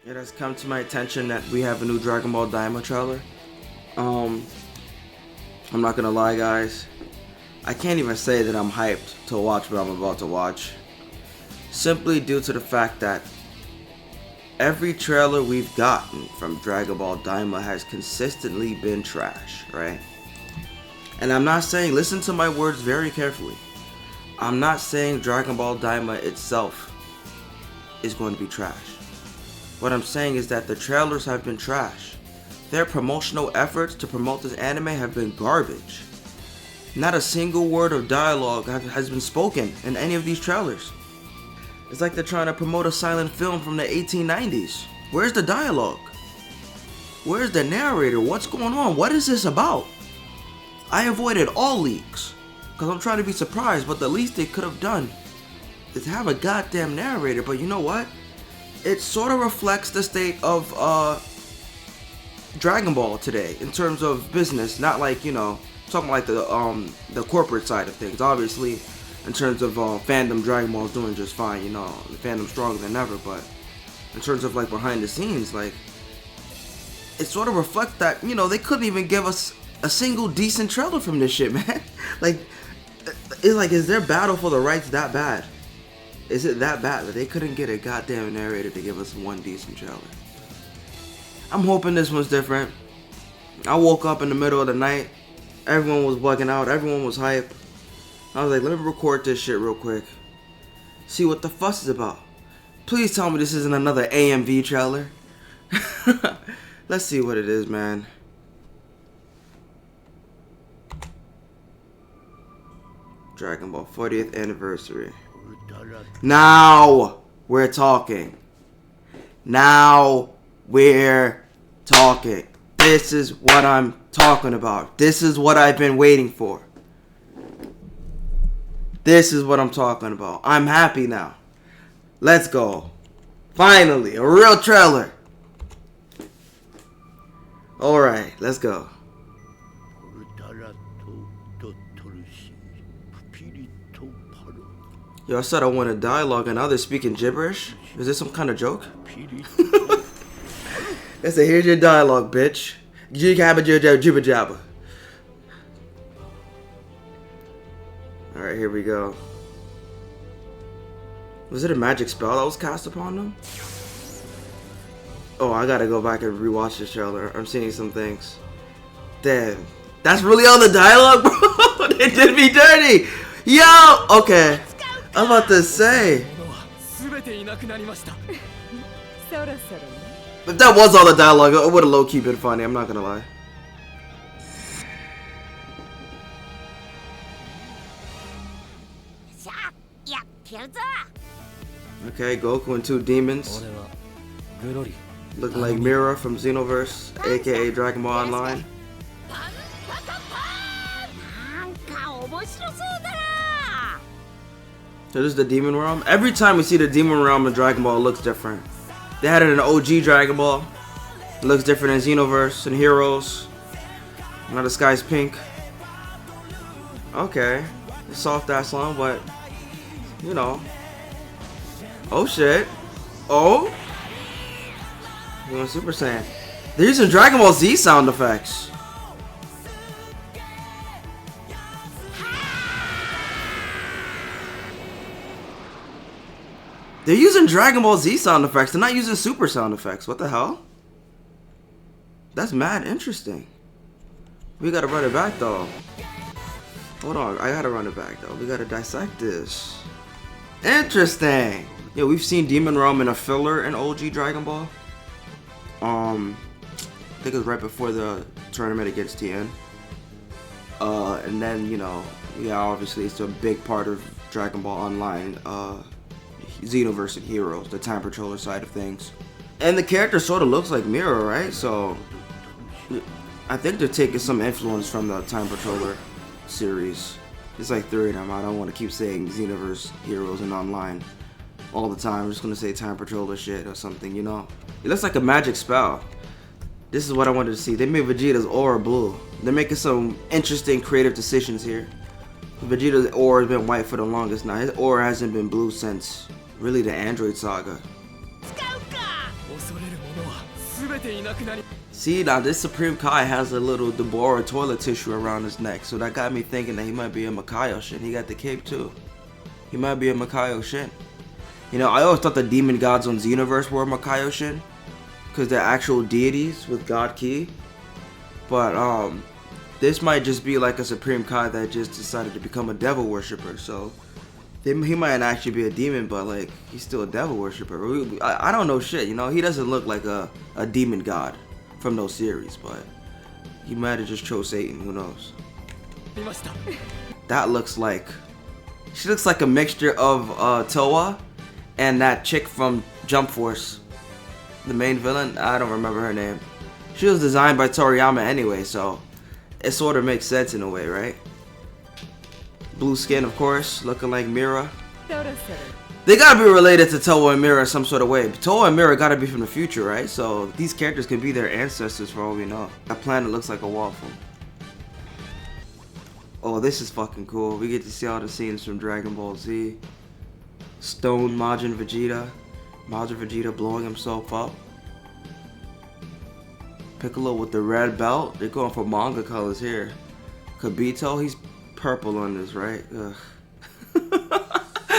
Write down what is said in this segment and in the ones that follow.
It has come to my attention that we have a new Dragon Ball Daima trailer. I'm not gonna lie, guys. I can't even say that I'm hyped to watch what I'm about to watch. Simply due to the fact that every trailer we've gotten from Dragon Ball Daima has consistently been trash, right? And I'm not saying, listen to my words very carefully. I'm not saying Dragon Ball Daima itself is going to be trash. What I'm saying is that the trailers have been trash. Their promotional efforts to promote this anime have been garbage. Not a single word of dialogue has been spoken in any of these trailers. It's like they're trying to promote a silent film from the 1890s. Where's the dialogue? Where's the narrator? What's going on? What is this about? I avoided all leaks because I'm trying to be surprised, but the least they could have done is have a goddamn narrator. But you know what? It sort of reflects the state of Dragon Ball today in terms of business, not like, you know, talking like the corporate side of things. Obviously, in terms of fandom, Dragon Ball is doing just fine, you know, the fandom's stronger than ever, but in terms of like behind the scenes, like, it sort of reflects that, you know, they couldn't even give us a single decent trailer from this shit, man. Like, it's like, is their battle for the rights that bad? Is it that bad that they couldn't get a goddamn narrator to give us one decent trailer? I'm hoping this one's different. I woke up in the middle of the night. Everyone was bugging out. Everyone was hype. I was like, let me record this shit real quick. See what the fuss is about. Please tell me this isn't another AMV trailer. Let's see what it is, man. Dragon Ball 40th anniversary. Now we're talking. Now we're talking. This is what I'm talking about. This is what I've been waiting for. This is what I'm talking about. I'm happy now. Let's go. Finally, a real trailer. Alright, let's go. Yo, I said I wanted dialogue and now they're speaking gibberish? Is this some kind of joke? They say, here's your dialogue, bitch. Jibba jabba. Alright, here we go. Was it a magic spell that was cast upon them? Oh, I gotta go back and rewatch this trailer. I'm seeing some things. Damn. That's really all the dialogue, bro? They did me dirty! Yo! Okay. I'm about to say. If that was all the dialogue, it would have low-key been funny, I'm not gonna lie. Okay, Goku and two demons. Looking like Mira from Xenoverse, aka Dragon Ball Online. So this is the Demon Realm. Every time we see the Demon Realm in Dragon Ball, it looks different. They had it in OG Dragon Ball. It looks different in Xenoverse and Heroes. Now the sky's pink. Okay. Soft ass long, but you know. Oh shit. Oh. You want Super Saiyan. They're using Dragon Ball Z sound effects. They're using Dragon Ball Z sound effects. They're not using Super sound effects. What the hell? That's mad interesting. We gotta run it back though. Hold on, I gotta run it back though. We gotta dissect this. Interesting. Yeah, we've seen Demon Realm in a filler in OG Dragon Ball. I think it was right before the tournament against TN. And then, you know, yeah, obviously it's a big part of Dragon Ball Online. Xenoverse and Heroes, the time patroller side of things. And the character sort of looks like Mira, right? So I think they're taking some influence from the time patroller series. It's like 3 of them. I don't want to keep saying Xenoverse, Heroes, and Online all the time. I'm just gonna say time patroller shit or something, you know? It looks like a magic spell. This is what I wanted to see. They made Vegeta's aura blue. They're making some interesting creative decisions here. Vegeta's aura has been white for the longest now. His aura hasn't been blue since really the Android saga. See, now this Supreme Kai has a little Deborah toilet tissue around his neck, so that got me thinking that he might be a Makayo Shin. He got the cape too. He might be a Makayo Shin. You know, I always thought the demon gods on Xenoverse were Makayo Shin, because they're actual deities with God Ki. But this might just be like a Supreme Kai that just decided to become a devil worshipper. So he might actually be a demon, but like he's still a devil worshipper. I don't know shit. You know, he doesn't look like a demon god from those series, but he might have just chose Satan. Who knows? That looks like, she looks like a mixture of Toa and that chick from Jump Force, the main villain. I don't remember her name. She was designed by Toriyama anyway, so it sort of makes sense in a way, right? Blue skin, of course, looking like Mira. They gotta be related to Toa and Mira in some sort of way. But Toa and Mira gotta be from the future, right? So these characters could be their ancestors for all we know. That planet looks like a waffle. Oh, this is fucking cool. We get to see all the scenes from Dragon Ball Z. Stone Majin Vegeta. Majin Vegeta blowing himself up. Piccolo with the red belt. They're going for manga colors here. Kibito, he's purple on this, right? Ugh.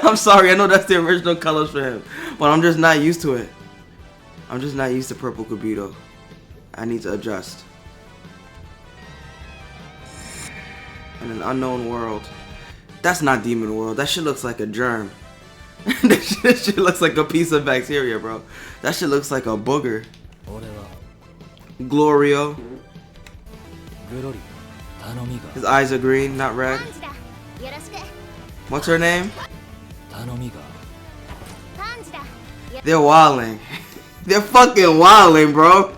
I'm sorry, I know that's the original colors for him, but I'm just not used to it. I'm just not used to purple Kibito. I need to adjust. In an unknown world. That's not Demon World. That shit looks like a germ. That shit looks like a piece of bacteria, bro. That shit looks like a booger. Glorio. His eyes are green, not red. What's her name? They're wilding. They're fucking wilding, bro.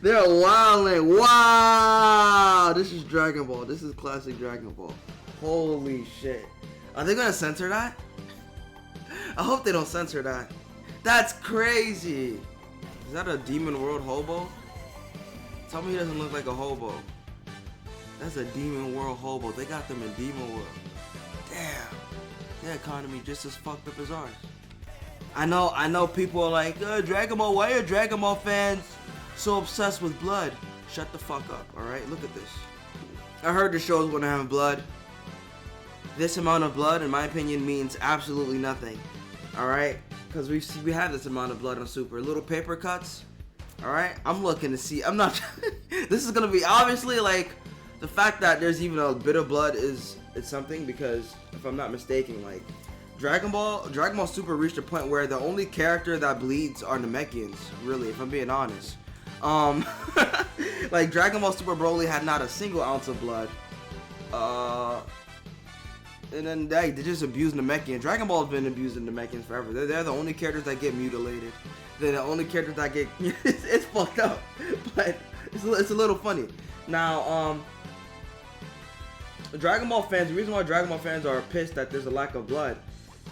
They're wilding. Wow. This is Dragon Ball. This is classic Dragon Ball. Holy shit. Are they gonna censor that? I hope they don't censor that. That's crazy. Is that a Demon World hobo? Tell me he doesn't look like a hobo. That's a Demon World hobo. They got them in Demon World. Damn. Their economy just as fucked up as ours. I know people are like, Dragon Ball, why are Dragon Ball fans so obsessed with blood? Shut the fuck up, alright? Look at this. I heard the show's gonna have blood. This amount of blood, in my opinion, means absolutely nothing. Alright? Because we have this amount of blood on Super. Little paper cuts. Alright? I'm looking to see. I'm not. This is gonna be obviously like the fact that there's even a bit of blood is something, because if I'm not mistaken, like Dragon Ball Super reached a point where the only character that bleeds are Namekians, really, if I'm being honest. Like Dragon Ball Super Broly had not a single ounce of blood. And then they just abuse Namekian. Dragon Ball's been abusing Namekians forever. They're the only characters that get mutilated. They're the only characters that get it's fucked up, but it's a little funny. Now, Dragon Ball fans, the reason why Dragon Ball fans are pissed that there's a lack of blood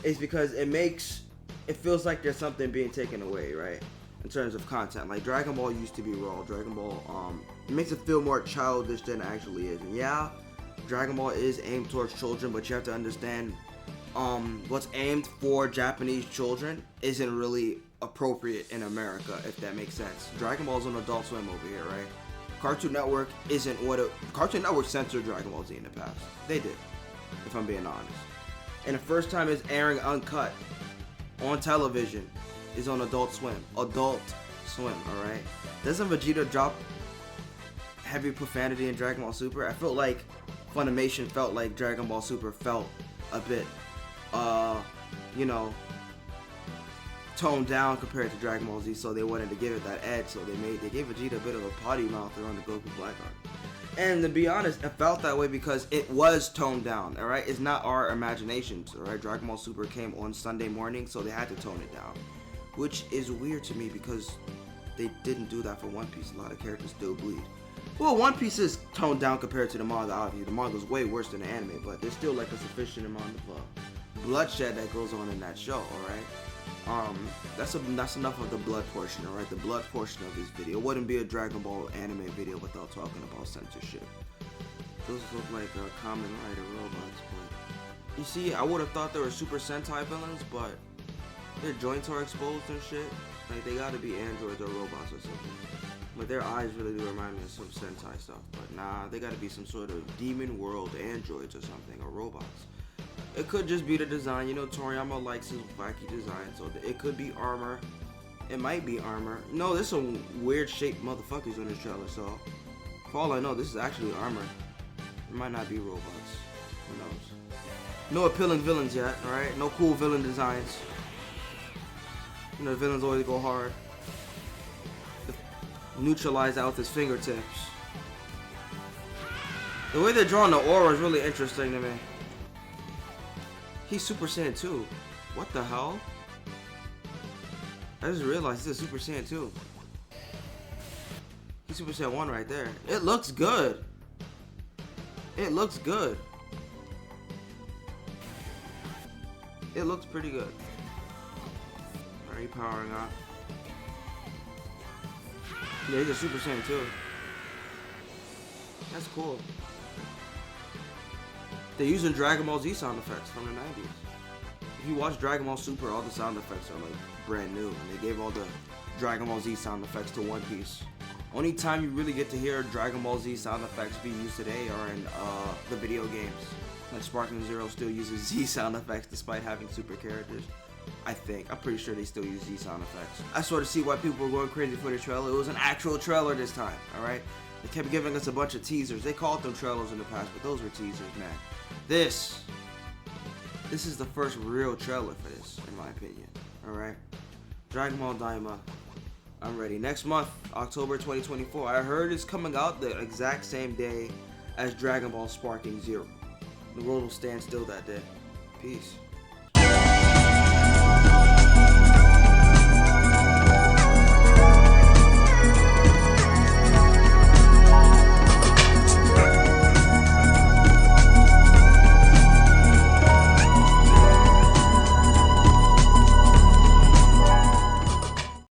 is because it feels like there's something being taken away, right? In terms of content. Like Dragon Ball used to be raw. Dragon Ball, it makes it feel more childish than it actually is. And yeah, Dragon Ball is aimed towards children, but you have to understand, what's aimed for Japanese children isn't really appropriate in America, if that makes sense. Dragon Ball's on Adult Swim over here, right? Cartoon Network isn't what Cartoon Network censored Dragon Ball Z in the past. They did, if I'm being honest. And the first time it's airing uncut on television is on Adult Swim. Adult Swim, alright? Doesn't Vegeta drop heavy profanity in Dragon Ball Super? I felt like Funimation felt like Dragon Ball Super felt a bit, you know, toned down compared to Dragon Ball Z, so they wanted to give it that edge, so they gave Vegeta a bit of a potty mouth around the Goku Black arc. And to be honest, it felt that way because it was toned down, alright? It's not our imaginations, alright? Dragon Ball Super came on Sunday morning, so they had to tone it down. Which is weird to me because they didn't do that for One Piece. A lot of characters still bleed. Well, One Piece is toned down compared to the manga, obviously. The manga's way worse than the anime, but there's still like a sufficient amount of bloodshed that goes on in that show, alright? That's enough of the blood portion, alright? The blood portion of this video. It wouldn't be a Dragon Ball anime video without talking about censorship. Those look like Kamen Rider robots, but you see, I would have thought they were Super Sentai villains, but their joints are exposed and shit. Like, they gotta be androids or robots or something. But their eyes really do remind me of some Sentai stuff. But nah, they gotta be some sort of demon world androids or something, or robots. It could just be the design. You know, Toriyama likes his wacky design, so it could be armor. It might be armor. No, there's some weird shaped motherfuckers on this trailer, so for all I know, this is actually armor. It might not be robots. Who knows? No appealing villains yet, alright? No cool villain designs. You know, the villains always go hard. Neutralize out with his fingertips. The way they're drawing the aura is really interesting to me. He's Super Saiyan 2. What the hell? I just realized this is Super Saiyan 2. He's Super Saiyan 1 right there. It looks good. It looks good. It looks pretty good. Are you powering up? Yeah, he's a Super Saiyan 2. That's cool. They're using Dragon Ball Z sound effects from the 90s. If you watch Dragon Ball Super, all the sound effects are like brand new. And they gave all the Dragon Ball Z sound effects to One Piece. Only time you really get to hear Dragon Ball Z sound effects being used today are in the video games. Like Sparking Zero still uses Z sound effects despite having super characters. I think. I'm pretty sure they still use Z sound effects. I sort of see why people were going crazy for the trailer. It was an actual trailer this time, alright? They kept giving us a bunch of teasers. They called them trailers in the past, but those were teasers, man. This is the first real trailer for this, in my opinion. Alright? Dragon Ball Daima. I'm ready. Next month, October 2024. I heard it's coming out the exact same day as Dragon Ball Sparking Zero. The world will stand still that day. Peace.